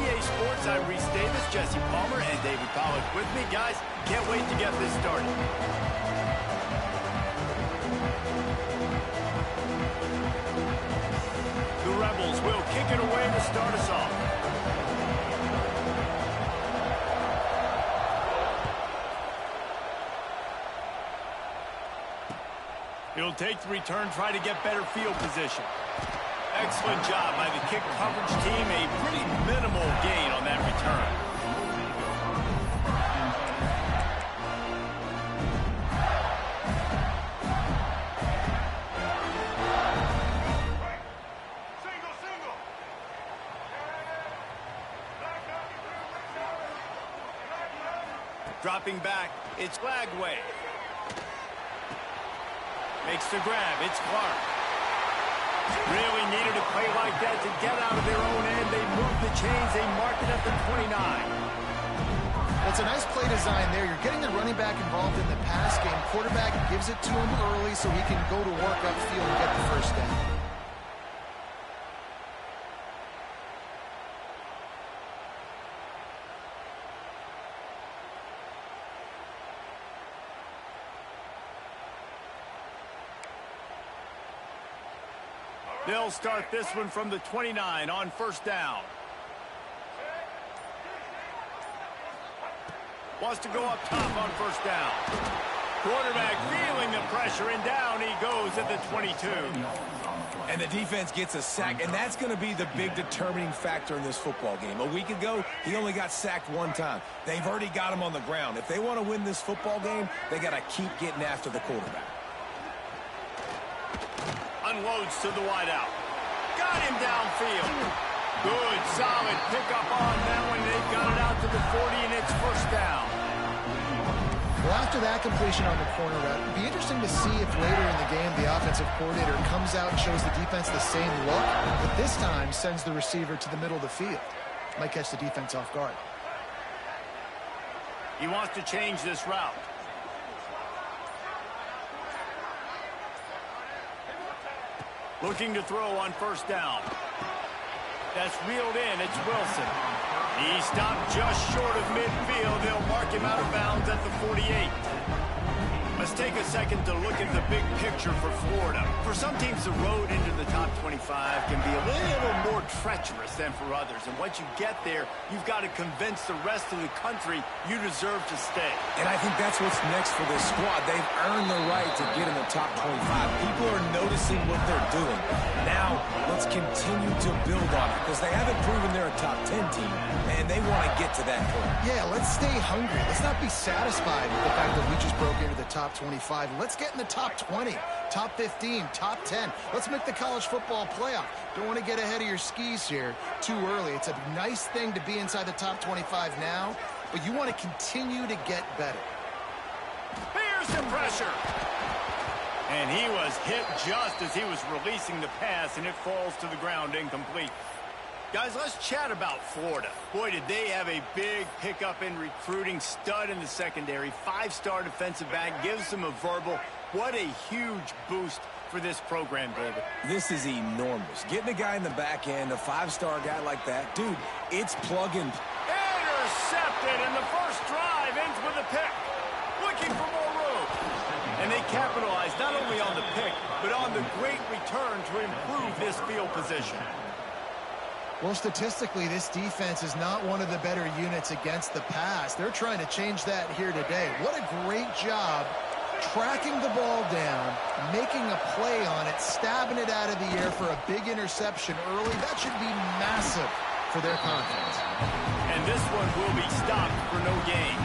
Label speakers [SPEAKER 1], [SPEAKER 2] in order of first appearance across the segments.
[SPEAKER 1] ncaa Sports, I'm Reese Davis, Jesse Palmer, and David Pollack with me. Guys, can't wait to get this started. The Rebels will kick it away to start us off. He'll take the return, try to get better field position. Excellent job by the kick coverage team. A pretty minimal gain on that return. Dropping back, it's Flagway. Makes the grab, it's Clark. Really needed a play like that to get out of their own end. They moved the chains, they marked it at the 29.
[SPEAKER 2] It's a nice play design there. You're getting the running back involved in the pass game. Quarterback gives it to him early so he can go to work upfield and get the first down.
[SPEAKER 1] They'll start this one from the 29 on first down. Wants to go up top on first down. Quarterback feeling the pressure, and down he goes at the 22.
[SPEAKER 3] And the defense gets a sack, and that's going to be the big determining factor in this football game. A week ago, he only got sacked one time. They've already got him on the ground. If they want to win this football game, they got to keep getting after the quarterback.
[SPEAKER 1] Unloads to the wideout. Got him downfield. Good, solid pickup on that one. They've got it out to the 40, and it's first down.
[SPEAKER 2] Well, after that completion on the corner route, it'd be interesting to see if later in the game the offensive coordinator comes out and shows the defense the same look, but this time sends the receiver to the middle of the field. Might catch the defense off guard.
[SPEAKER 1] He wants to change this route. Looking to throw on first down. That's reeled in. It's Wilson. He stopped just short of midfield. They'll mark him out of bounds at the 48. Let's take a second to look at the big picture for Florida. For some teams, the road into the top 25 can be a little more treacherous than for others. And once you get there, you've got to convince the rest of the country you deserve to stay.
[SPEAKER 3] And I think that's what's next for this squad. They've earned the right to get in the top 25. People are noticing what they're doing. Now, let's continue to build on it because they haven't proven they're a top 10 team, and they want to get to that point.
[SPEAKER 2] Yeah, let's stay hungry. Let's not be satisfied with the fact that we just broke into the top 25. Let's get in the top 20, top 15, top 10. Let's make the college football playoff. Don't want to get ahead of your skis here too early. It's a nice thing to be inside the top 25 now, but you want to continue to get better.
[SPEAKER 1] Here's the pressure. And he was hit just as he was releasing the pass, and it falls to the ground incomplete. Guys, let's chat about Florida. Boy, did they have a big pickup in recruiting. Stud in the secondary. 5-star defensive back. Gives them a verbal. What a huge boost for this program, David.
[SPEAKER 3] This is enormous. Getting a guy in the back end, a 5-star guy like that, dude, it's plug and...
[SPEAKER 1] Intercepted, and the first drive ends with a pick. Looking for more room. And they capitalized not only on the pick, but on the great return to improve this field position.
[SPEAKER 2] Well, statistically, this defense is not one of the better units against the pass. They're trying to change that here today. What a great job tracking the ball down, making a play on it, stabbing it out of the air for a big interception early. That should be massive for their confidence.
[SPEAKER 1] And this one will be stopped for no gain.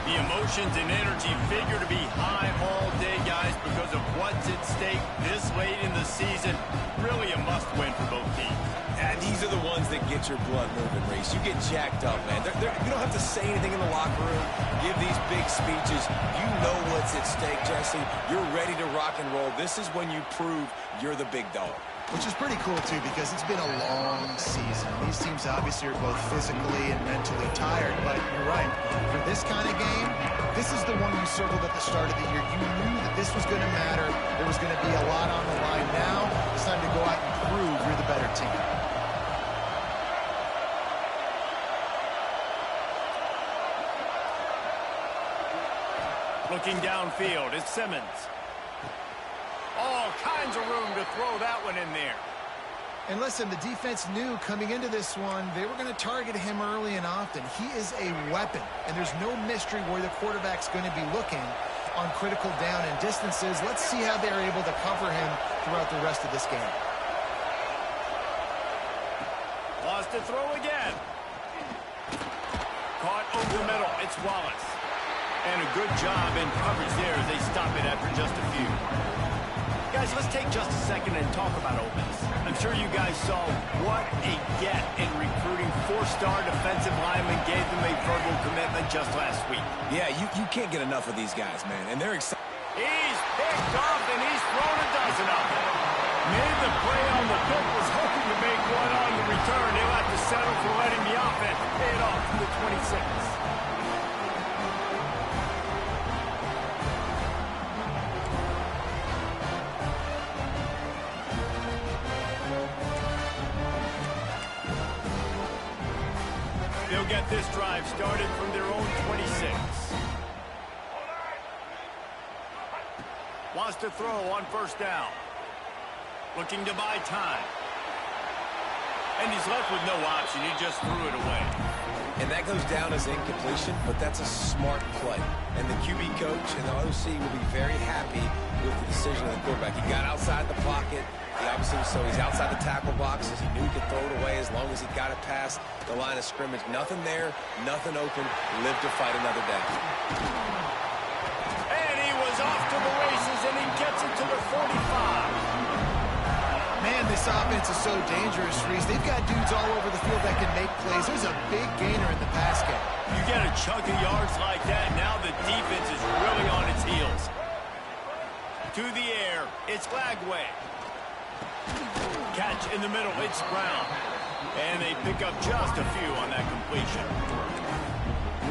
[SPEAKER 1] The emotions and energy figure to be high all day, guys, because of what's at stake this late in the season. Really a must-win for both teams.
[SPEAKER 3] And these are the ones that get your blood moving, Reese. You get jacked up, man. You don't have to say anything in the locker room, give these big speeches. You know what's at stake, Jesse. You're ready to rock and roll. This is when you prove you're the big dog.
[SPEAKER 2] Which is pretty cool, too, because it's been a long season. These teams obviously are both physically and mentally tired, but you're right. For this kind of game, this is the one you circled at the start of the year. You knew that this was going to matter. There was going to be a lot on the line. Now it's time to go out and prove you're the better team.
[SPEAKER 1] Looking downfield, it's Simmons. All kinds of room to throw that one in there.
[SPEAKER 2] And listen, the defense knew coming into this one, they were going to target him early and often. He is a weapon, and there's no mystery where the quarterback's going to be looking on critical down and distances. Let's see how they're able to cover him throughout the rest of this game.
[SPEAKER 1] Lost to throw again. Caught over the middle. It's Wallace. And a good job in coverage there as they stop it after just a few. Guys, let's take just a second and talk about Ole Miss. I'm sure you guys saw what a get in recruiting. 4-star defensive linemen gave them a verbal commitment just last week.
[SPEAKER 3] Yeah, you can't get enough of these guys, man. And they're excited.
[SPEAKER 1] He's picked off, and he's thrown a dozen of them. Made the play on the pick, was hoping to make one on the return. He'll have to settle for letting the offense pay it off from the 26. They'll get this drive started from their own 26. Wants to throw on first down. Looking to buy time. And he's left with no option. He just threw it away.
[SPEAKER 3] And that goes down as incompletion, but that's a smart play. And the QB coach and the OC will be very happy with the decision of the quarterback. He got outside the pocket. He obviously, so he's outside the tackle boxes. He knew he could throw it away as long as he got it past the line of scrimmage. Nothing there, nothing open. Live to fight another day.
[SPEAKER 1] And he was off to the races, and he gets it to the 45.
[SPEAKER 2] Man, this offense is so dangerous, Reese. They've got dudes all over the field that can make plays. There's a big gainer in the pass game.
[SPEAKER 1] You get a chunk of yards like that, now the defense is really on its heels. To the air, it's Glagway. Catch in the middle, it's Brown. And they pick up just a few on that completion.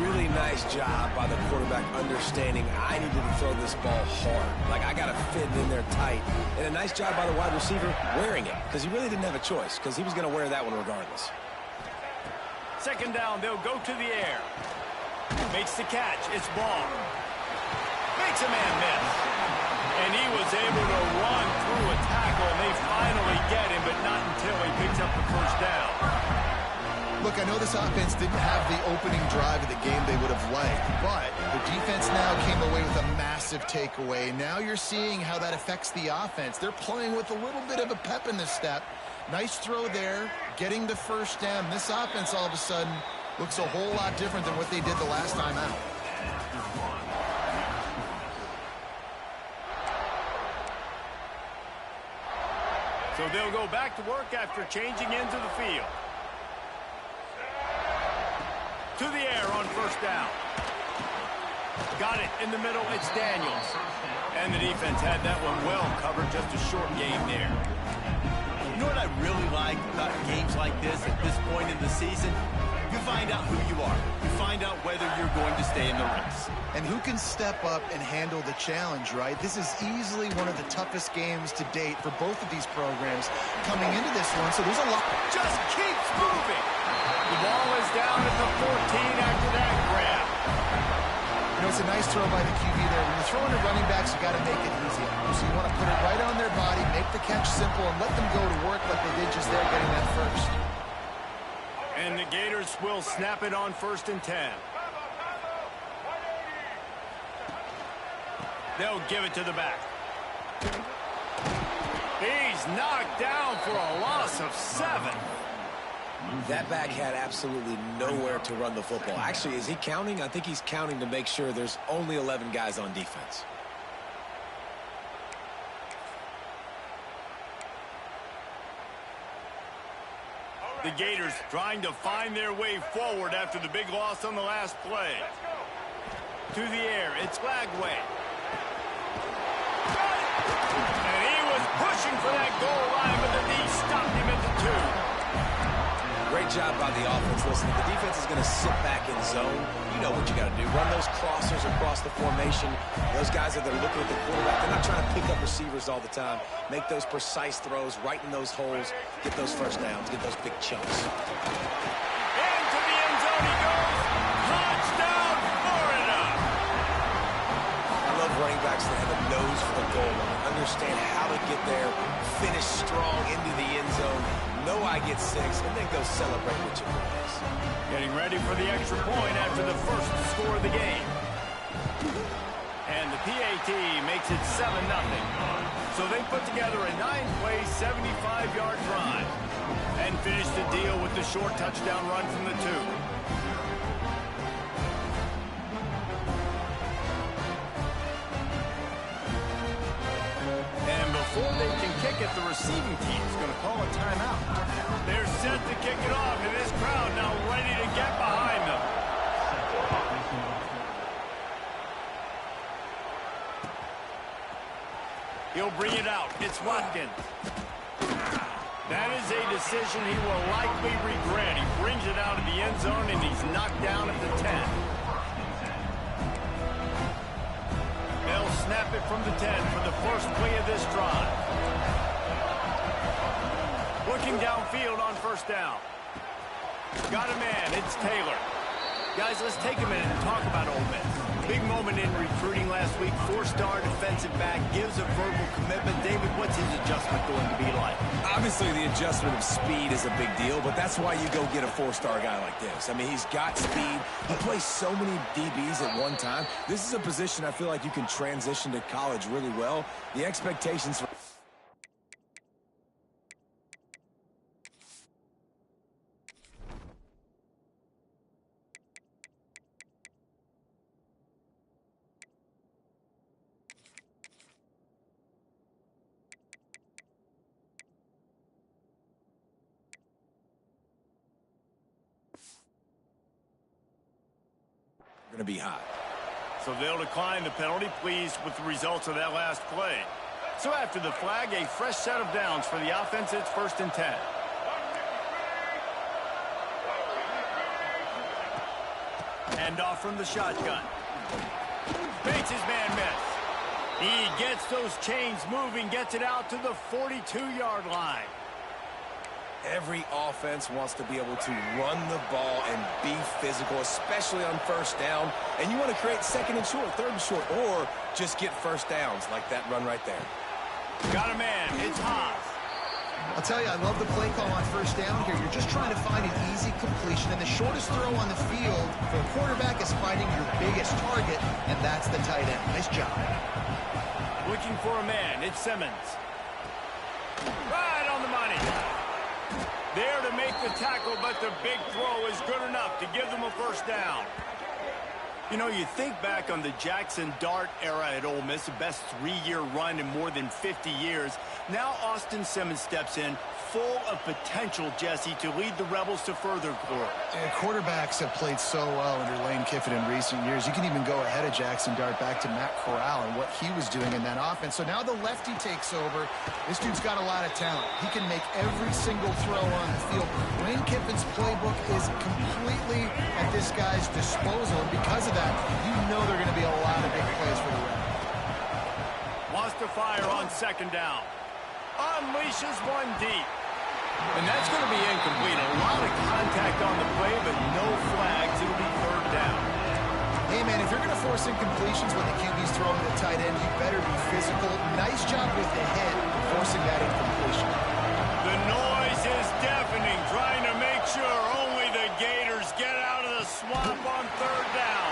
[SPEAKER 3] Really nice job by the quarterback understanding I needed to throw this ball hard. Like, I got to fit it in there tight. And a nice job by the wide receiver wearing it, because he really didn't have a choice, because he was going to wear that one regardless.
[SPEAKER 1] Second down, they'll go to the air. Makes the catch, it's Ball. Makes a man miss. And he was able to run through a tackle, and they finally get him, but not until he picks up the first down.
[SPEAKER 2] Look, I know this offense didn't have the opening drive of the game they would have liked, but the defense now came away with a massive takeaway. Now you're seeing how that affects the offense. They're playing with a little bit of a pep in the step. Nice throw there, getting the first down. This offense all of a sudden looks a whole lot different than what they did the last time out.
[SPEAKER 1] So they'll go back to work after changing into the field. To the air on first down. Got it in the middle, it's Daniels. And the defense had that one well covered, just a short game there. You know what I really like about games like this at this point in the season? You find out who you are. You find out whether you're going to stay in the race.
[SPEAKER 2] And who can step up and handle the challenge, right? This is easily one of the toughest games to date for both of these programs coming into this one, so there's a lot.
[SPEAKER 1] Just keeps moving. The ball is down at the 14 after that grab.
[SPEAKER 2] You know, it's a nice throw by the QB there. When you're throwing to running backs, you got to make it easy. So you want to put it right on their body, make the catch simple, and let them go to work like they did just there getting that first.
[SPEAKER 1] And the Gators will snap it on 1st and 10. They'll give it to the back. He's knocked down for a loss of 7.
[SPEAKER 3] That back had absolutely nowhere to run the football. Actually, is he counting? I think he's counting to make sure there's only 11 guys on defense.
[SPEAKER 1] The Gators trying to find their way forward after the big loss on the last play. To the air, it's Glagway. And he was pushing for that goal line, but the knee stopped him at the 2.
[SPEAKER 3] Great job by the offense. Listen, if the defense is going to sit back in zone, you know what you got to do. Run those crossers across the formation. Those guys that are looking at the quarterback, they're not trying to pick up receivers all the time. Make those precise throws right in those holes. Get those first downs. Get those big chunks.
[SPEAKER 1] Into the end zone he goes. Touchdown, Florida.
[SPEAKER 3] goal line, understand how to get there, finish strong into the end zone, know I get 6, and then go celebrate with your boys.
[SPEAKER 1] Getting ready for the extra point after the first score of the game. And the PAT makes it 7-0. So they put together a 9-play, 75-yard drive and finish the deal with the short touchdown run from the 2. And before they can kick it, the receiving team is going to call a timeout. They're set to kick it off, and this crowd now ready to get behind them. He'll bring it out. It's Watkins. That is a decision he will likely regret. He brings it out of the end zone, and he's knocked down at the 10. They'll snap it from the 10 for the first play of this drive. Looking downfield on first down. Got a man. It's Taylor. Guys, let's take a minute and talk about Ole Miss. Big moment in recruiting last week. 4-star defensive back, gives a verbal commitment. David, what's his adjustment going to be like?
[SPEAKER 3] Obviously, the adjustment of speed is a big deal, but that's why you go get a 4-star guy like this. I mean, he's got speed. He plays so many DBs at one time. This is a position I feel like you can transition to college really well. The expectations for... going to be high.
[SPEAKER 1] So they'll decline the penalty, pleased with the results of that last play. So after the flag, a fresh set of downs for the offense. It's 1st and 10. Hand off from the shotgun. Bates his man miss. He gets those chains moving, gets it out to the 42-yard line.
[SPEAKER 3] Every offense wants to be able to run the ball and be physical, especially on first down. And you want to create 2nd and short, 3rd and short, or just get first downs like that run right there.
[SPEAKER 1] Got a man. It's Haas.
[SPEAKER 2] I'll tell you, I love the play call on first down here. You're just trying to find an easy completion, and the shortest throw on the field for a quarterback is finding your biggest target, and that's the tight end. Nice job.
[SPEAKER 1] Looking for a man. It's Simmons. Right on the money. There to make the tackle, but the big throw is good enough to give them a first down. You know, you think back on the Jackson Dart era at Ole Miss, the best 3-year run in more than 50 years. Now Austin Simmons steps in, full of potential, Jesse, to lead the Rebels to further glory.
[SPEAKER 2] And quarterbacks have played so well under Lane Kiffin in recent years. You can even go ahead of Jackson Dart back to Matt Corral and what he was doing in that offense. So now the lefty takes over. This dude's got a lot of talent. He can make every single throw on the field. Lane Kiffin's playbook is completely at this guy's disposal, and because of that, you know there are going to be a lot of big plays for the Rebels.
[SPEAKER 1] Wants to fire on 2nd down. Unleashes one deep. And that's going to be incomplete. A lot of contact on the play, but no flags. It'll be 3rd down.
[SPEAKER 2] Hey, man, if you're going to force incompletions when the QB's throwing to the tight end, you better be physical. Nice job with the hit, forcing that incompletion.
[SPEAKER 1] The noise is deafening, trying to make sure only the Gators get out of the swamp on 3rd down.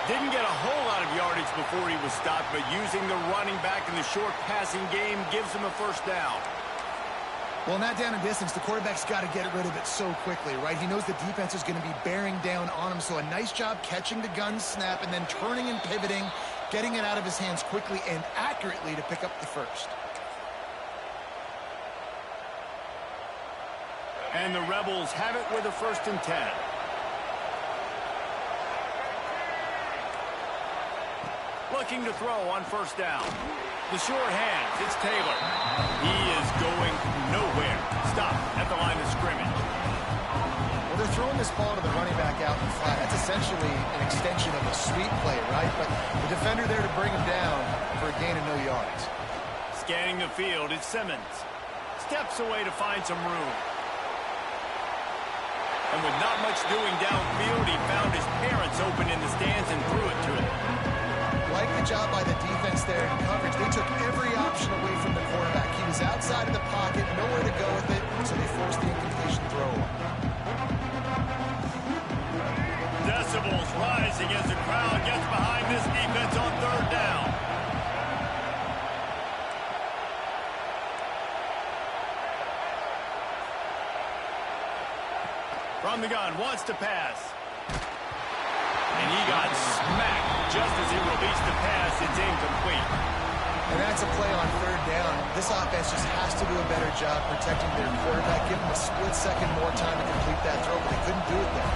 [SPEAKER 1] Didn't get a whole lot of yardage before he was stopped, but using the running back in the short passing game gives him a first down.
[SPEAKER 2] Well, in that down and distance, the quarterback's got to get rid of it so quickly, right? He knows the defense is going to be bearing down on him, so a nice job catching the gun snap and then turning and pivoting, getting it out of his hands quickly and accurately to pick up the first.
[SPEAKER 1] And the Rebels have it with a 1st and 10. Looking to throw on first down. The short hands, it's Taylor. He is going nowhere. Stop at the line of scrimmage.
[SPEAKER 2] Well, they're throwing this ball to the running back out in the flat. That's essentially an extension of a sweep play, right? But the defender there to bring him down for a gain of no yards.
[SPEAKER 1] Scanning the field, it's Simmons. Steps away to find some room. And with not much doing downfield, he found his parents open in the stands and threw it to him.
[SPEAKER 2] Like the job by the defense there in coverage. They took every option away from the quarterback. He was outside of the pocket, nowhere to go with it, so they forced the incompletion throw.
[SPEAKER 1] Decibels rising as the crowd gets behind this defense on third down. From the gun, wants to pass. And he got smacked just as he released the pass. It's incomplete.
[SPEAKER 2] And that's a play on third down. This offense just has to do a better job protecting their quarterback. Give them a split second more time to complete that throw, but they couldn't do it there.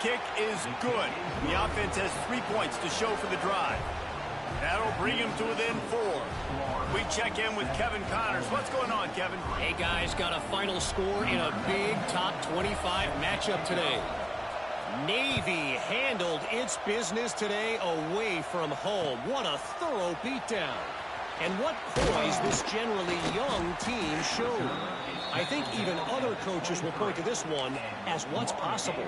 [SPEAKER 1] Kick is good. The offense has 3 points to show for the drive. That'll bring him to within 4. We check in with Kevin Connors. What's going on, Kevin?
[SPEAKER 4] Hey, guys, got a final score in a big top 25 matchup today. Navy handled its business today away from home. What a thorough beatdown. And what poise this generally young team showed. I think even other coaches will point to this one as what's possible.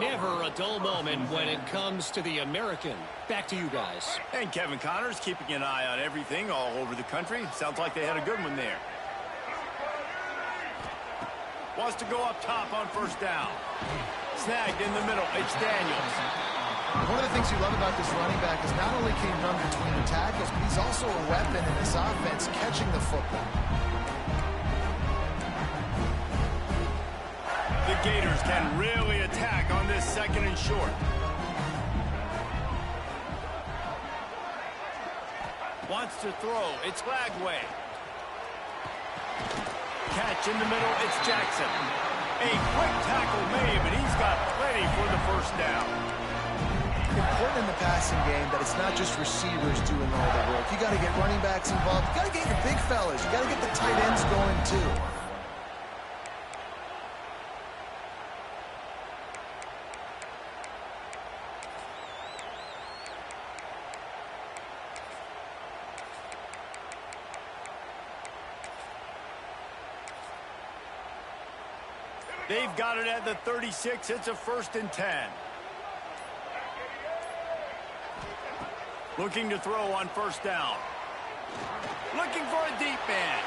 [SPEAKER 4] Never a dull moment when it comes to the American. Back to you guys.
[SPEAKER 1] And Kevin Connors keeping an eye on everything all over the country. Sounds like they had a good one there. Wants to go up top on first down. Snagged in the middle. It's Daniels.
[SPEAKER 2] One of the things you love about this running back is not only can he run between the tackles, but he's also a weapon in this offense catching the football.
[SPEAKER 1] The Gators can really attack on this second and short. Wants to throw. It's Lagway. Catch in the middle. It's Jackson. A quick tackle made, but he's got plenty for the first down.
[SPEAKER 2] Important in the passing game that it's not just receivers doing all the work. You got to get running backs involved. You got to get your big fellas. You got to get the tight ends going too.
[SPEAKER 1] They've got it at the 36. It's a 1st and 10. Looking to throw on first down. Looking for a deep man.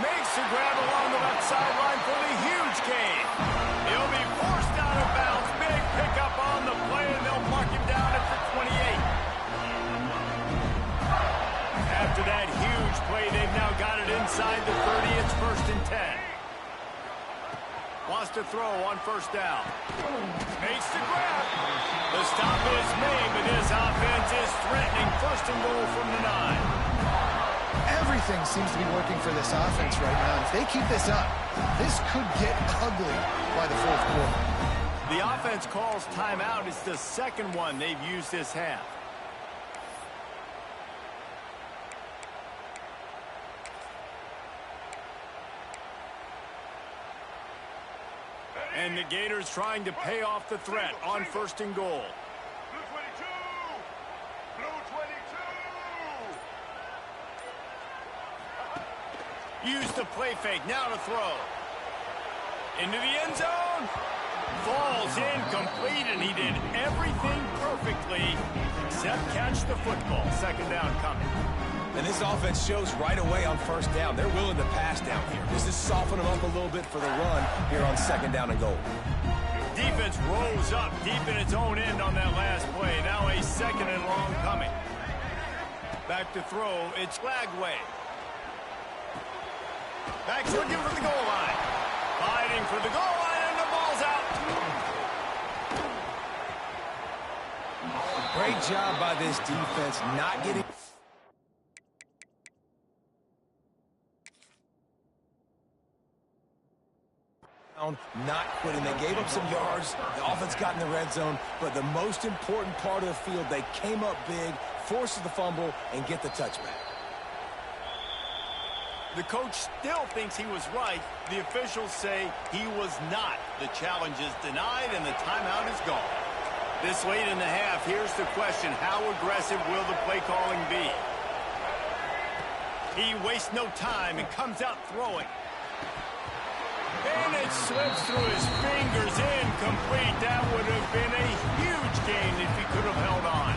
[SPEAKER 1] Makes the grab along the left sideline for the huge gain. He'll be forced out of bounds. Big pickup on the play, and they'll mark him down at the 28. After that huge play, they've now got it inside the 30. It's 1st and 10. Wants to throw on first down. Makes the grab. The stop is made, but his offense is threatening 1st and goal from the 9.
[SPEAKER 2] Everything seems to be working for this offense right now. If they keep this up, this could get ugly by the 4th quarter.
[SPEAKER 1] The offense calls timeout. It's the second one they've used this half. And the Gators trying to pay off the threat on 1st and goal.
[SPEAKER 5] Blue 22! Blue 22!
[SPEAKER 1] Use the play fake. Now to throw. Into the end zone. Falls incomplete, and he did everything perfectly except catch the football. 2nd down coming.
[SPEAKER 3] And this offense shows right away on first down. They're willing to pass down here. This is softening them up a little bit for the run here on 2nd down and goal.
[SPEAKER 1] Defense rolls up deep in its own end on that last play. Now a 2nd and long coming. Back to throw. It's Lagway. Back looking for the goal line. Fighting for the goal line, and the ball's out.
[SPEAKER 3] Great job by this defense not getting... not quitting. They gave up some yards. The offense got in the red zone, but the most important part of the field, they came up big, forced the fumble, and get the touchback.
[SPEAKER 1] The coach still thinks he was right. The officials say he was not. The challenge is denied, and the timeout is gone. This late in the half, here's the question. How aggressive will the play calling be? He wastes no time and comes out throwing. And it's slips through his fingers. Incomplete. That would have been a huge gain if he could have held on.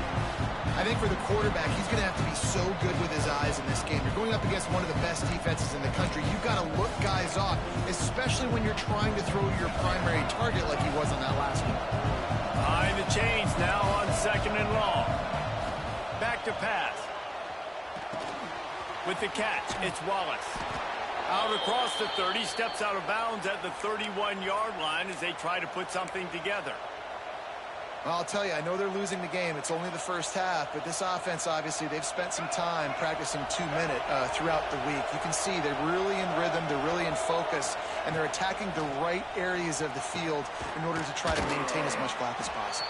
[SPEAKER 2] I think for the quarterback, he's going to have to be so good with his eyes in this game. You're going up against one of the best defenses in the country. You've got to look guys off, especially when you're trying to throw your primary target like he was on that last one.
[SPEAKER 1] Behind the chains now on 2nd and long. Back to pass. With the catch, it's Wallace. Out across the 30, steps out of bounds at the 31-yard line as they try to put something together.
[SPEAKER 2] Well, I'll tell you, I know they're losing the game. It's only the first half, but this offense, obviously, they've spent some time practicing 2-minute throughout the week. You can see they're really in rhythm, they're really in focus, and they're attacking the right areas of the field in order to try to maintain as much clock as possible.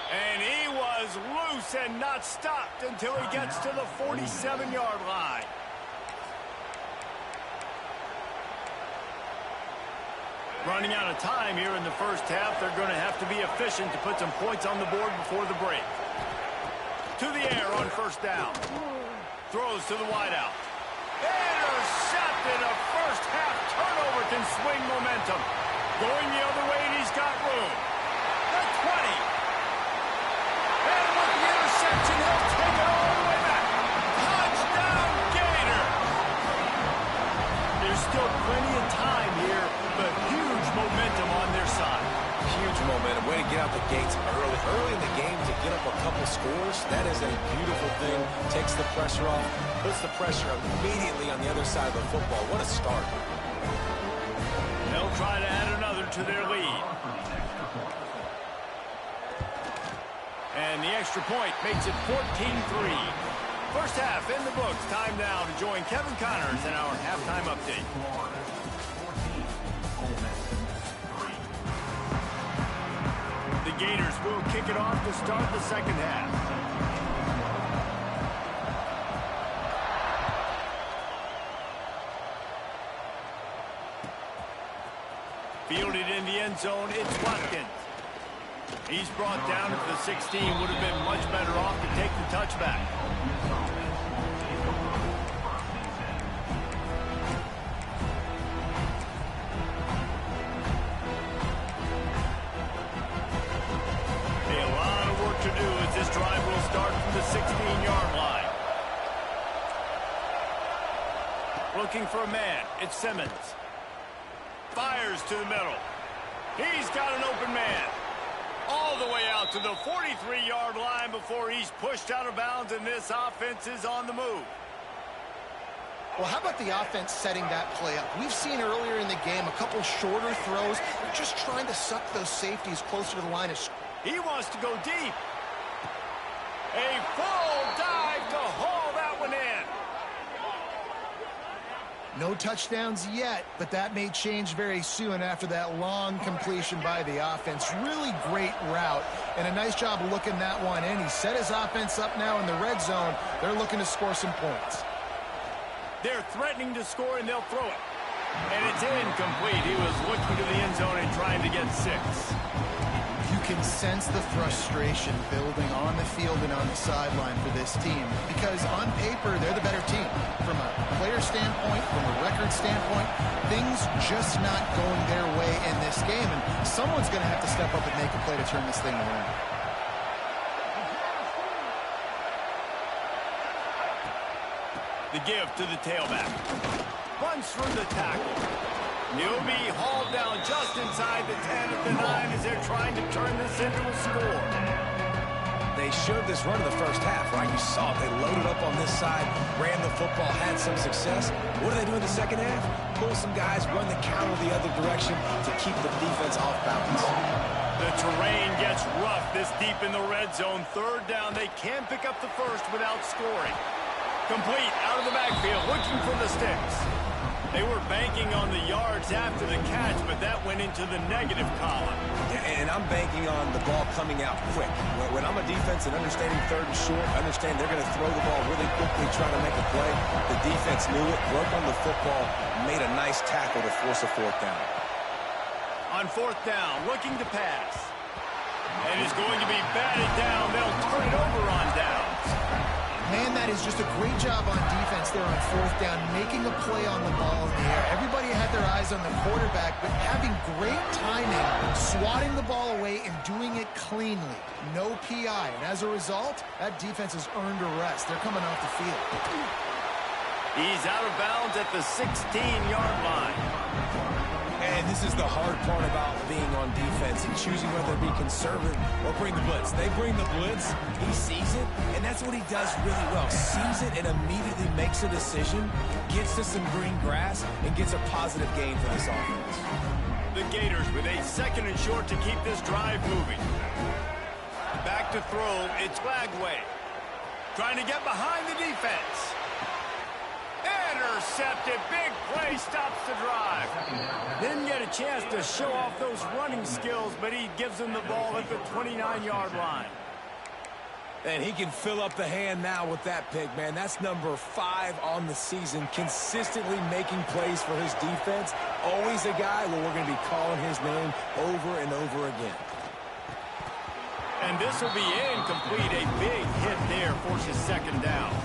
[SPEAKER 1] And he was loose and not stopped until he gets to the 47-yard line. Running out of time here in the first half. They're going to have to be efficient to put some points on the board before the break. To the air on 1st down. Throws to the wideout. Intercepted. A first half turnover can swing momentum. Going the other way, and he's got room. The 20. And with the interception, he'll take it all the way back. Touchdown, Gator. There's still plenty of time here, but huge momentum on their side.
[SPEAKER 3] Huge momentum. Way to get out the gates early. Early in the game to get up a couple scores. That is a beautiful thing. Takes the pressure off. Puts the pressure immediately on the other side of the football. What a start.
[SPEAKER 1] They'll try to add another to their lead. And the extra point makes it 14-3. First half in the books. Time now to join Kevin Connors in our halftime update. The Gators will kick it off to start the second half. Fielded in the end zone, it's Watkins. He's brought down at the 16. Would have been much better off to take the touchback. A lot of work to do as this drive will start from the 16-yard line. Looking for a man. It's Simmons. Fires to the middle. He's got an open man. All the way out to the 43-yard line before he's pushed out of bounds, and this offense is on the move.
[SPEAKER 2] Well, how about the offense setting that play up? We've seen earlier in the game a couple shorter throws. They're just trying to suck those safeties closer to the line of scrimmage.
[SPEAKER 1] He wants to go deep. A full dive to haul that one in.
[SPEAKER 2] No touchdowns yet, but that may change very soon after that long completion by the offense. Really great route, and a nice job of looking that one in. He set his offense up now in the red zone. They're looking to score some points.
[SPEAKER 1] They're threatening to score, and they'll throw it. And it's incomplete. He was looking to the end zone and trying to get 6.
[SPEAKER 2] You can sense the frustration building on the field and on the sideline for this team, because on paper, they're the better team. From a player standpoint, from a record standpoint, things just not going their way in this game, and someone's going to have to step up and make a play to turn this thing around.
[SPEAKER 1] The give to the tailback. Runs through the tackle. He'll be hauled down just inside the 10 at the 9 as they're trying to turn this into a score.
[SPEAKER 3] They showed this run in the first half, right? You saw it. They loaded up on this side, ran the football, had some success. What do they do in the second half? Pull some guys, run the counter the other direction to keep the defense off balance.
[SPEAKER 1] The terrain gets rough this deep in the red zone. 3rd down. They can pick up the first without scoring. Complete out of the backfield, looking for the sticks. They were banking on the yards after the catch, but that went into the negative column.
[SPEAKER 3] And I'm banking on the ball coming out quick. When I'm a defense and understanding 3rd and short, understand they're going to throw the ball really quickly, trying to make a play. The defense knew it, broke on the football, made a nice tackle to force a 4th down.
[SPEAKER 1] On 4th down, looking to pass. And is going to be batted down. They'll turn it over on downs.
[SPEAKER 2] Man, that is just a great job on defense there on fourth down, making a play on the ball in the air. Everybody had their eyes on the quarterback, but having great timing, swatting the ball away and doing it cleanly. No PI. And as a result, that defense has earned a rest. They're coming off the field.
[SPEAKER 1] He's out of bounds at the 16-yard line.
[SPEAKER 3] And this is the hard part about being on defense and choosing whether to be conservative or bring the blitz. They bring the blitz, he sees it, and that's what he does really well. Sees it and immediately makes a decision, gets to some green grass, and gets a positive gain for this offense.
[SPEAKER 1] The Gators with a 2nd and short to keep this drive moving. Back to throw, it's Lagway. Trying to get behind the defense. Intercepted. Big play stops the drive. Didn't get a chance to show off those running skills, but he gives him the ball at the 29-yard line.
[SPEAKER 3] And he can fill up the hand now with that pick, man. That's number 5 on the season, consistently making plays for his defense. Always a guy where we're going to be calling his name over and over again.
[SPEAKER 1] And this will be incomplete. A big hit there forces 2nd down.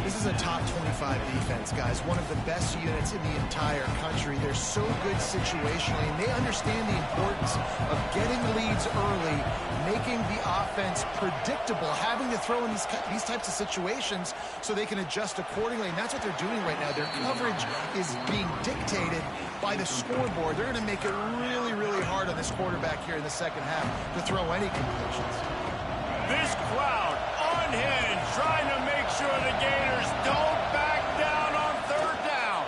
[SPEAKER 2] This is a top 25 defense, guys. One of the best units in the entire country. They're so good situationally, and they understand the importance of getting leads early, making the offense predictable, having to throw in these types of situations so they can adjust accordingly. And that's what they're doing right now. Their coverage is being dictated by the scoreboard. They're going to make it really, really hard on this quarterback here in the second half to throw any completions.
[SPEAKER 1] This crowd unhinged, trying to make sure the Gators don't back down on 3rd down.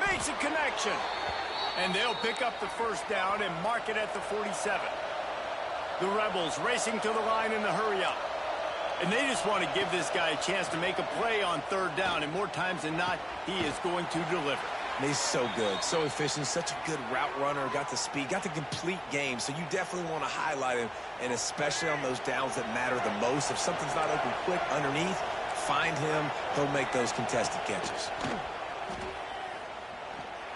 [SPEAKER 1] Makes a connection. And they'll pick up the 1st down and mark it at the 47. The Rebels racing to the line in the hurry-up. And they just want to give this guy a chance to make a play on 3rd down, and more times than not, he is going to deliver.
[SPEAKER 3] He's so good, so efficient, such a good route runner, got the speed, got the complete game, so you definitely want to highlight him, and especially on those downs that matter the most. If something's not open quick underneath, find him, he'll make those contested catches.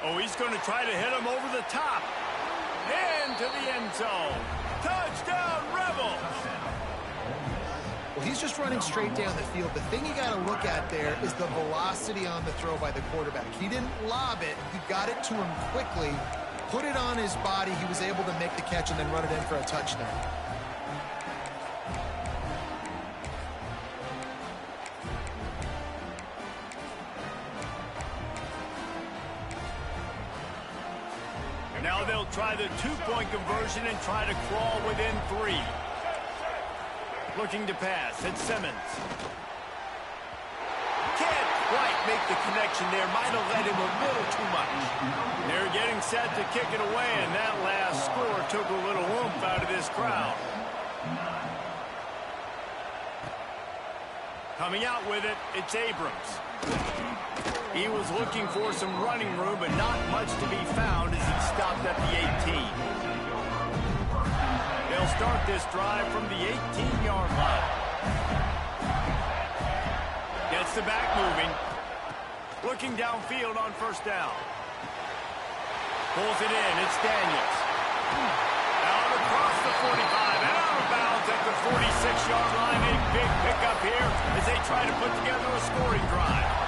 [SPEAKER 1] Oh, he's going to try to hit him over the top. Into the end zone. Touchdown, Rebels!
[SPEAKER 2] Well, he's just running straight down the field. The thing you got to look at there is the velocity on the throw by the quarterback. He didn't lob it. He got it to him quickly, put it on his body. He was able to make the catch and then run it in for a touchdown.
[SPEAKER 1] Now they'll try the 2-point conversion and try to crawl within 3. Looking to pass, it's Simmons. Can't quite make the connection there. Might have led him a little too much. They're getting set to kick it away, and that last score took a little oomph out of this crowd. Coming out with it, it's Abrams. He was looking for some running room, but not much to be found as he stopped at the 18. They'll start this drive from the 18-yard line. Gets the back moving. Looking downfield on 1st down. Pulls it in. It's Daniels. Out across the 45 and out of bounds at the 46-yard line. A big pickup here as they try to put together a scoring drive.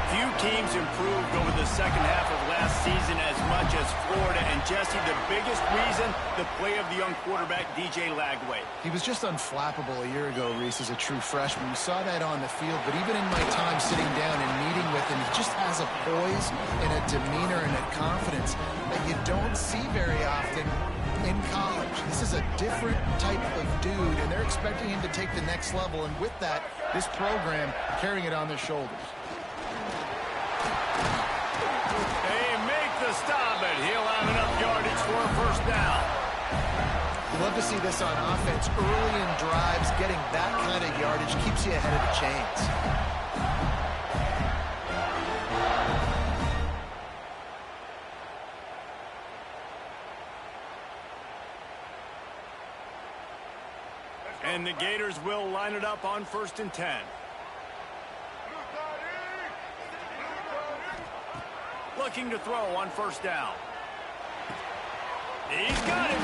[SPEAKER 1] Few teams improved over the second half of last season as much as Florida. And Jesse, the biggest reason, the play of the young quarterback, DJ Lagway.
[SPEAKER 2] He was just unflappable a year ago, Reese, as a true freshman. We saw that on the field, but even in my time sitting down and meeting with him, he just has a poise and a demeanor and a confidence that you don't see very often in college. This is a different type of dude, and they're expecting him to take the next level, and with that, this program carrying it on their shoulders.
[SPEAKER 1] They make the stop, and he'll have enough yardage for a 1st down.
[SPEAKER 2] You love to see this on offense. Early in drives, getting that kind of yardage keeps you ahead of the chains.
[SPEAKER 1] And the Gators will line it up on 1st and 10. Looking to throw on 1st down. He's got him.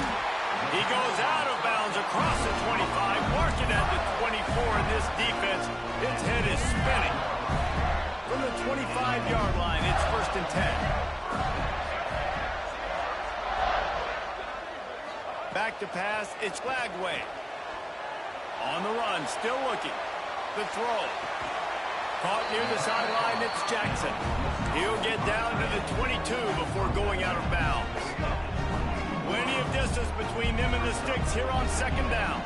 [SPEAKER 1] He goes out of bounds across the 25, marking at the 24, and this defense, its head is spinning. From the 25-yard line, it's 1st and 10. Back to pass, it's Glagway. On the run, still looking. The throw. Caught near the sideline, it's Jackson. He'll get down to the 22 before going out of bounds. Plenty of distance between them and the sticks here on 2nd down.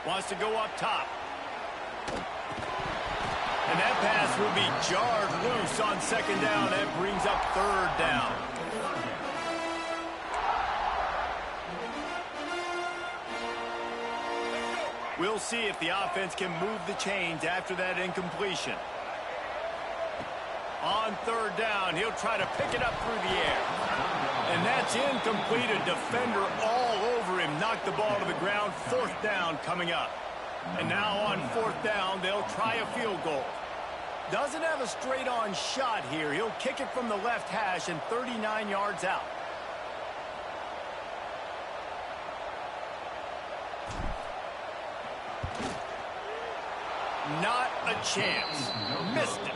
[SPEAKER 1] Wants to go up top. And that pass will be jarred loose on 2nd down. That brings up 3rd down. We'll see if the offense can move the chains after that incompletion. On 3rd down, he'll try to pick it up through the air. And that's incomplete. A defender all over him. Knocked the ball to the ground. 4th down coming up. And now on 4th down, they'll try a field goal. Doesn't have a straight-on shot here. He'll kick it from the left hash and 39 yards out. Not a chance. Missed it.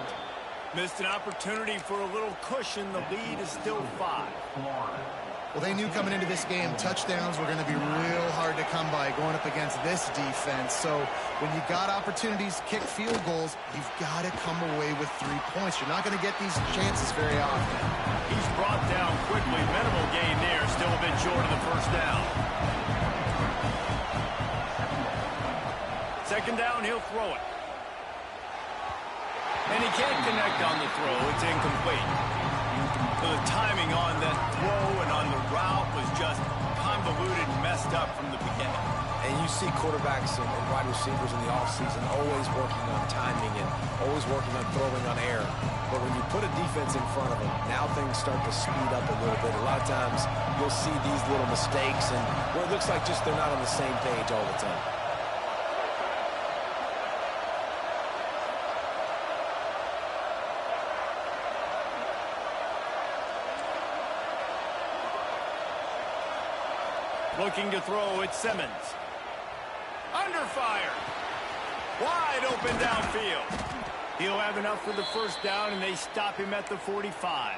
[SPEAKER 1] Missed an opportunity for a little cushion. The lead is still 5.
[SPEAKER 2] Well, they knew coming into this game touchdowns were going to be real hard to come by going up against this defense. So when you got opportunities to kick field goals, you've got to come away with 3 points. You're not going to get these chances very often.
[SPEAKER 1] He's brought down quickly. Minimal gain there. Still a bit short of the 1st down. 2nd down, he'll throw it. And he can't connect on the throw. It's incomplete. So the timing on that throw and on the route was just convoluted, messed up from the beginning.
[SPEAKER 3] And you see quarterbacks and wide receivers in the offseason always working on timing and always working on throwing on air. But when you put a defense in front of them, now things start to speed up a little bit. A lot of times you'll see these little mistakes and where it looks like just they're not on the same page all the time.
[SPEAKER 1] Looking to throw, it's Simmons. Under fire. Wide open downfield. He'll have enough for the 1st down, and they stop him at the 45.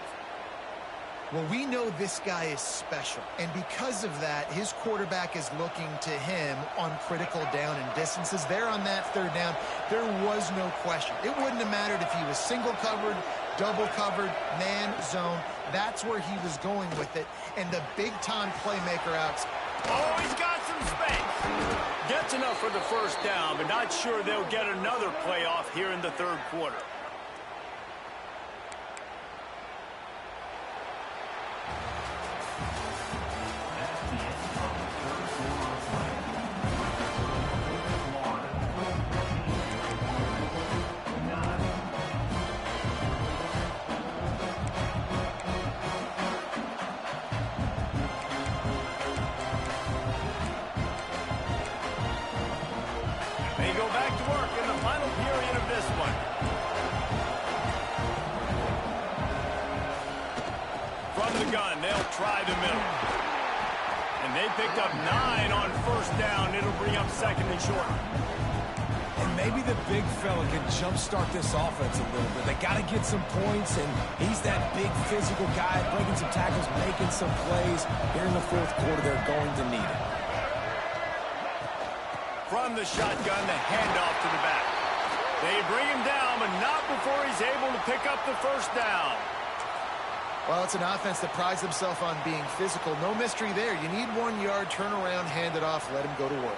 [SPEAKER 2] Well, we know this guy is special, and because of that, his quarterback is looking to him on critical down and distances. There on that 3rd down, there was no question. It wouldn't have mattered if he was single covered, double covered, man, zone. That's where he was going with it, and the big-time playmaker outs.
[SPEAKER 1] Oh, he's got some space. Gets enough for the 1st down, but not sure they'll get another play off here in the 3rd quarter. They go back to work in the final period of this one. From the gun, they'll try the middle. And they picked up 9 on 1st down. It'll bring up 2nd and short.
[SPEAKER 3] And maybe the big fella can jumpstart this offense a little bit. They got to get some points, and he's that big physical guy, breaking some tackles, making some plays. Here in the 4th quarter, they're going to need it.
[SPEAKER 1] From the shotgun, the handoff to the back. They bring him down, but not before he's able to pick up the 1st down.
[SPEAKER 2] Well, it's an offense that prides themselves on being physical. No mystery there. You need 1 yard, turn around, hand it off, let him go to work.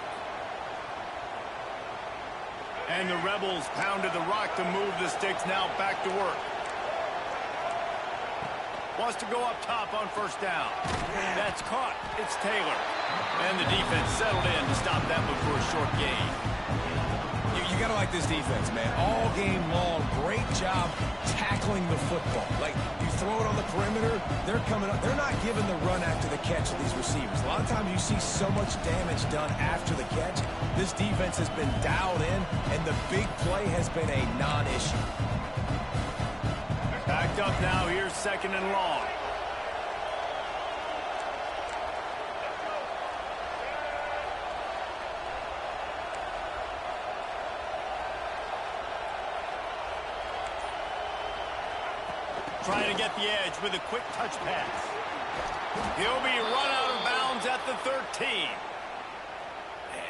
[SPEAKER 1] And the Rebels pounded the rock to move the sticks, now back to work. Wants to go up top on 1st down. That's caught. It's Taylor. And the defense settled in to stop that one for a short gain.
[SPEAKER 3] You got to like this defense, man. All game long, great job tackling the football. Like, you throw it on the perimeter, they're coming up. They're not giving the run after the catch of these receivers. A lot of times you see so much damage done after the catch. This defense has been dialed in, and the big play has been a non-issue.
[SPEAKER 1] backed up now. Here's 2nd and long. Trying to get the edge with a quick touch pass. He'll be run out of bounds at the 13.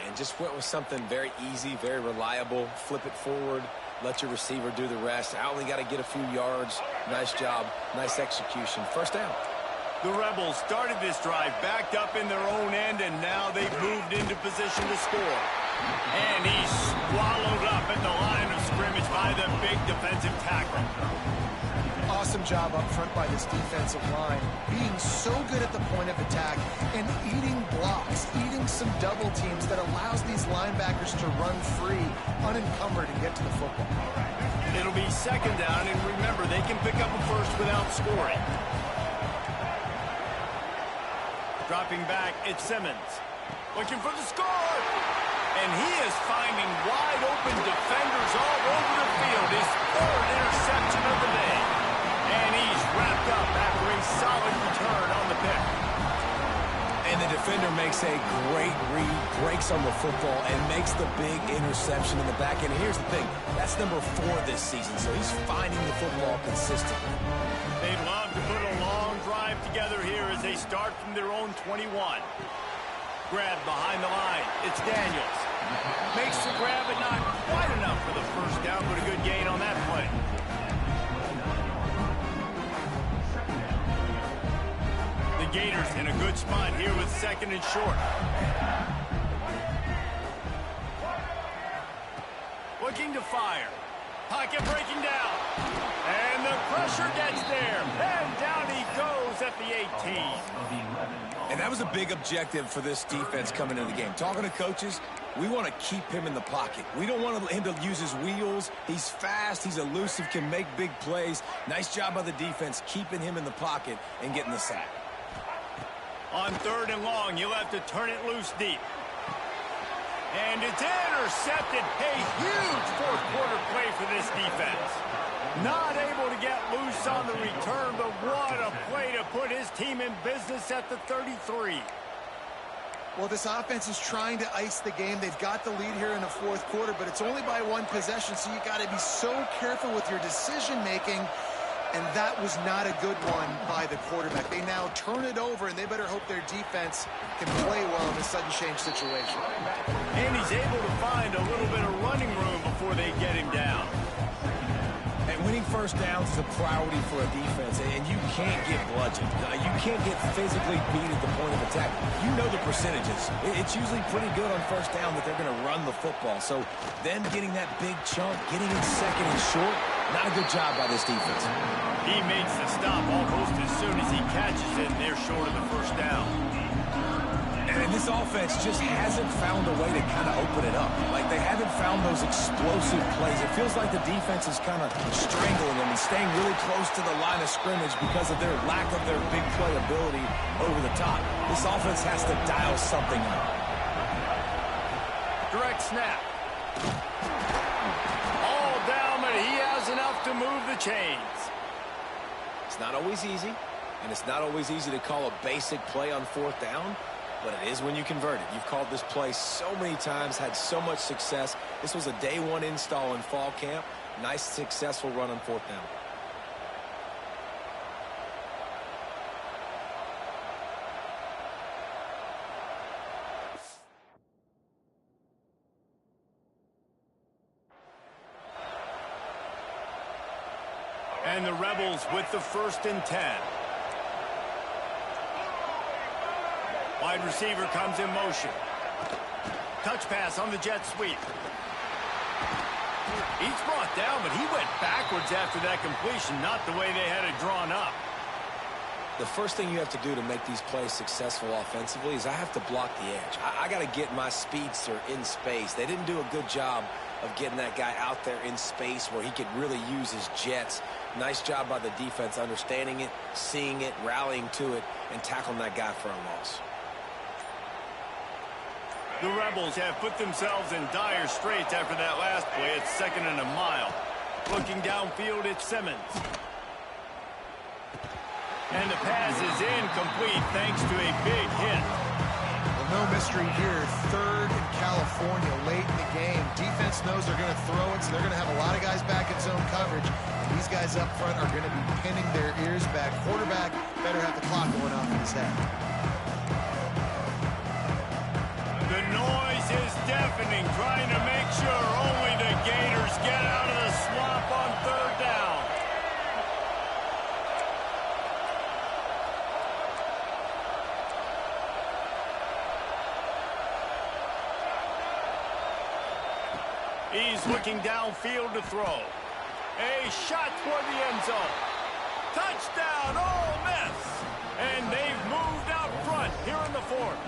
[SPEAKER 3] And just went with something very easy, very reliable. Flip it forward. Let your receiver do the rest. I only got to get a few yards. Nice job. Nice execution. First down.
[SPEAKER 1] The Rebels started this drive backed up in their own end, and now they've moved into position to score. And he's swallowed up at the line of scrimmage by the big defensive tackle.
[SPEAKER 2] Awesome job up front by this defensive line, being so good at the point of attack and eating blocks, eating some double teams that allows these linebackers to run free, unencumbered, and get to the football.
[SPEAKER 1] It'll be 2nd down, and remember, they can pick up a first without scoring. Dropping back, it's Simmons. Looking for the score! And he is finding wide open defenders all over the field. His 3rd interception of the day. And he's wrapped up after a solid return on the pick.
[SPEAKER 3] And the defender makes a great read, breaks on the football, and makes the big interception in the back end. Here's the thing, that's number 4 this season, so he's finding the football consistently.
[SPEAKER 1] They'd love to put a long drive together here as they start from their own 21. Grab behind the line, it's Daniels. Makes the grab, but not quite enough for the first down, but a good gain on that play. Gators in a good spot here with 2nd and short. Looking to fire. Pocket breaking down. And the pressure gets there. And down he goes at the 18.
[SPEAKER 3] And that was a big objective for this defense coming into the game. Talking to coaches, we want to keep him in the pocket. We don't want him to use his wheels. He's fast, he's elusive, can make big plays. Nice job by the defense keeping him in the pocket and getting the sack.
[SPEAKER 1] On 3rd and long, you'll have to turn it loose deep. And it's intercepted. A huge 4th quarter play for this defense. Not able to get loose on the return, but what a play to put his team in business at the 33.
[SPEAKER 2] Well, this offense is trying to ice the game. They've got the lead here in the 4th quarter, but it's only by 1 possession, so you got to be so careful with your decision-making. And that was not a good one by the quarterback. They now turn it over, and they better hope their defense can play well in a sudden change situation.
[SPEAKER 1] And he's able to find a little bit of running room before they get him down.
[SPEAKER 3] And winning first downs is a priority for a defense, and you can't get bludgeoned. You can't get physically beat at the point of attack. You know the percentages. It's usually pretty good on first down that they're going to run the football. So then getting that big chunk, getting in 2nd and short, not a good job by this defense.
[SPEAKER 1] He makes the stop almost as soon as he catches it, and they're short of the first down.
[SPEAKER 3] And this offense just hasn't found a way to kind of open it up. Like, they haven't found those explosive plays. It feels like the defense is kind of strangling them and staying really close to the line of scrimmage because of their lack of their big play ability over the top. This offense has to dial something up.
[SPEAKER 1] Direct snap. All down, but he has enough to move the chains.
[SPEAKER 3] It's not always easy, and it's not always easy to call a basic play on 4th down. But it is when you convert it. You've called this play so many times, had so much success. This was a day 1 install in fall camp. Nice, successful run on 4th down.
[SPEAKER 1] And the Rebels with the 1st and 10. Wide receiver comes in motion. Touch pass on the jet sweep. He's brought down, but he went backwards after that completion, not the way they had it drawn up.
[SPEAKER 3] The first thing you have to do to make these plays successful offensively is I have to block the edge. I got to get my speedster in space. They didn't do a good job of getting that guy out there in space where he could really use his jets. Nice job by the defense understanding it, seeing it, rallying to it, and tackling that guy for a loss.
[SPEAKER 1] The Rebels have put themselves in dire straits after that last play. It's 2nd and a mile. Looking downfield, it's Simmons. And the pass is incomplete thanks to a big hit.
[SPEAKER 2] Well, no mystery here. 3rd in California late in the game. Defense knows they're going to throw it, so they're going to have a lot of guys back in zone coverage. And these guys up front are going to be pinning their ears back. Quarterback better have the clock going off in his head.
[SPEAKER 1] The noise is deafening, trying to make sure only the Gators get out of the swamp on 3rd down. He's looking downfield to throw. A shot toward the end zone. Touchdown, Ole Miss! And they've moved out front here in the 4th.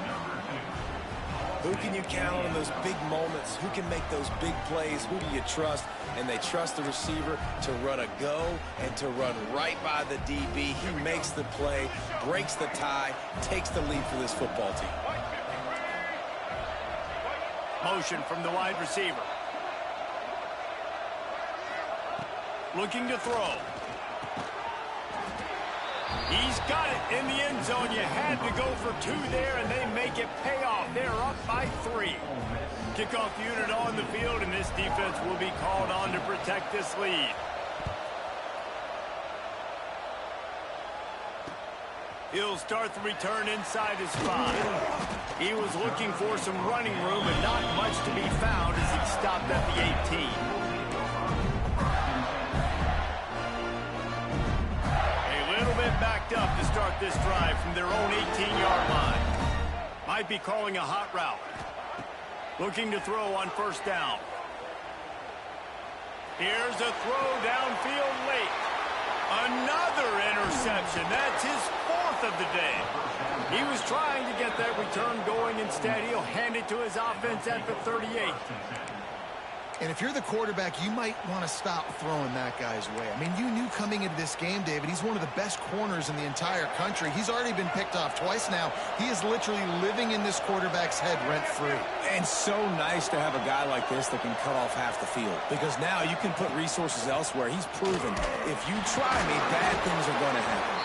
[SPEAKER 3] Who can you count on in those big moments? Who can make those big plays? Who do you trust? And they trust the receiver to run a go and to run right by the DB. He makes the play, breaks the tie, takes the lead for this football team.
[SPEAKER 1] Motion from the wide receiver. Looking to throw. He's got it in the end zone. You had to go for 2 there, and they make it pay off. They're up by 3. Kickoff unit on the field, and this defense will be called on to protect this lead. He'll start the return inside his 5. He was looking for some running room, and not much to be found as he stopped at the 18. Backed up to start this drive from their own 18-yard line. Might be calling a hot route. Looking to throw on 1st down. Here's a throw downfield late. Another interception. That's his 4th of the day. He was trying to get that return going. Instead, he'll hand it to his offense at the 38.
[SPEAKER 2] And if you're the quarterback, you might want to stop throwing that guy's way. I mean, you knew coming into this game, David, he's one of the best corners in the entire country. He's already been picked off twice now. He is literally living in this quarterback's head rent-free.
[SPEAKER 3] And so nice to have a guy like this that can cut off half the field. Because now you can put resources elsewhere. He's proven if you try me, bad things are going to happen.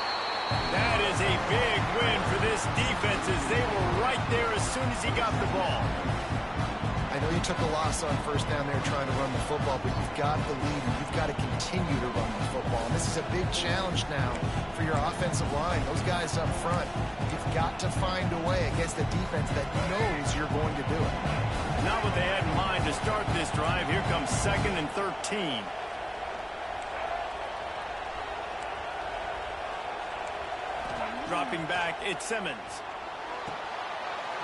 [SPEAKER 1] That is a big win for this defense as they were right there as soon as he got the ball.
[SPEAKER 2] I know you took a loss on 1st down there trying to run the football, but you've got the lead and you've got to continue to run the football. And this is a big challenge now for your offensive line. Those guys up front, you've got to find a way against a defense that knows you're going to do it.
[SPEAKER 1] Not what they had in mind to start this drive. Here comes 2nd and 13. Dropping back, it's Simmons.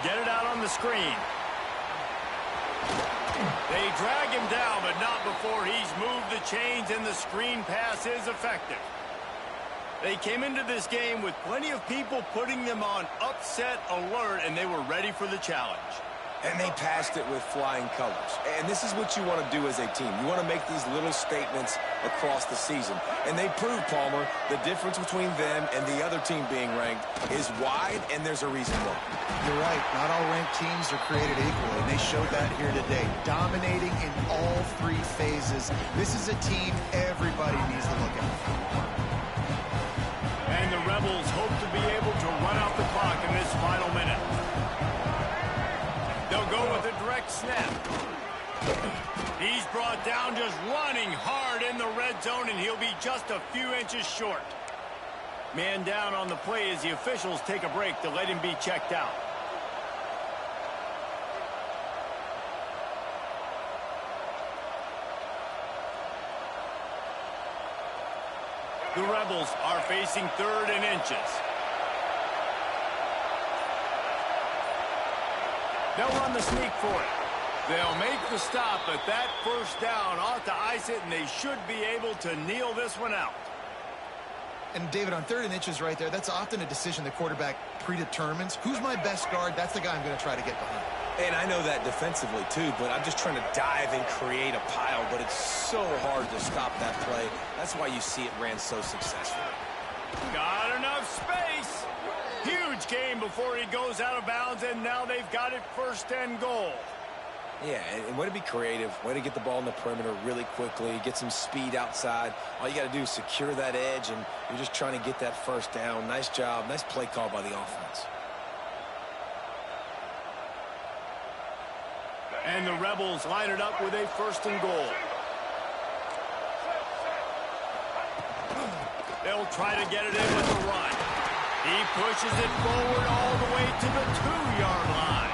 [SPEAKER 1] Get it out on the screen. They drag him down, but not before he's moved the chains, and the screen pass is effective. They came into this game with plenty of people putting them on upset alert, and they were ready for the challenge.
[SPEAKER 3] And they passed it with flying colors. And this is what you want to do as a team. You want to make these little statements across the season. And they proved, Palmer, the difference between them and the other team being ranked is wide, and there's a reason why.
[SPEAKER 2] You're right. Not all ranked teams are created equally, and they showed that here today. Dominating in all 3 phases. This is a team everybody needs to look at.
[SPEAKER 1] And the Rebels hope to be able to run out the clock in this final minute. They'll go with a direct snap. He's brought down just running hard in the red zone, and he'll be just a few inches short. Man down on the play as the officials take a break to let him be checked out. The Rebels are facing 3rd and inches. They'll run the sneak for it. They'll make the stop, but that 1st down ought to ice it, and they should be able to kneel this one out.
[SPEAKER 2] And, David, on 3rd and inches right there, that's often a decision the quarterback predetermines. Who's my best guard? That's the guy I'm going to try to get behind.
[SPEAKER 3] And I know that defensively, too, but I'm just trying to dive and create a pile, but it's so hard to stop that play. That's why you see it ran so successfully.
[SPEAKER 1] Got enough space. Huge game before he goes out of bounds, and now they've got it 1st and goal.
[SPEAKER 3] Yeah, and way to be creative, way to get the ball in the perimeter really quickly, get some speed outside. All you got to do is secure that edge, and you're just trying to get that first down. Nice job. Nice play call by the offense.
[SPEAKER 1] And the Rebels line it up with a 1st and goal. They'll try to get it in with a run. He pushes it forward all the way to the 2-yard line.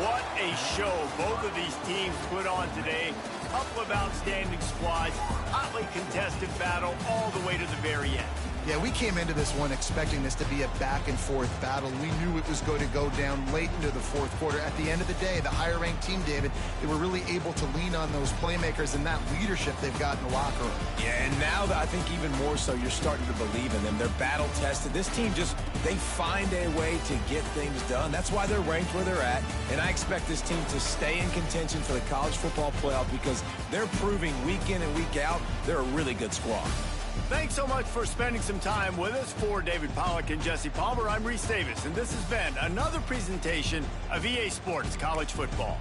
[SPEAKER 1] What a show both of these teams put on today. Couple of outstanding squads, hotly contested battle all the way to the very end.
[SPEAKER 2] Yeah, we came into this one expecting this to be a back-and-forth battle. We knew it was going to go down late into the 4th quarter. At the end of the day, the higher-ranked team, David, they were really able to lean on those playmakers and that leadership they've got in the locker room.
[SPEAKER 3] Yeah, and now I think even more so, you're starting to believe in them. They're battle-tested. This team they find a way to get things done. That's why they're ranked where they're at. And I expect this team to stay in contention for the college football playoff because they're proving week in and week out they're a really good squad.
[SPEAKER 1] Thanks so much for spending some time with us. For David Pollack and Jesse Palmer, I'm Reese Davis, and this has been another presentation of EA Sports College Football.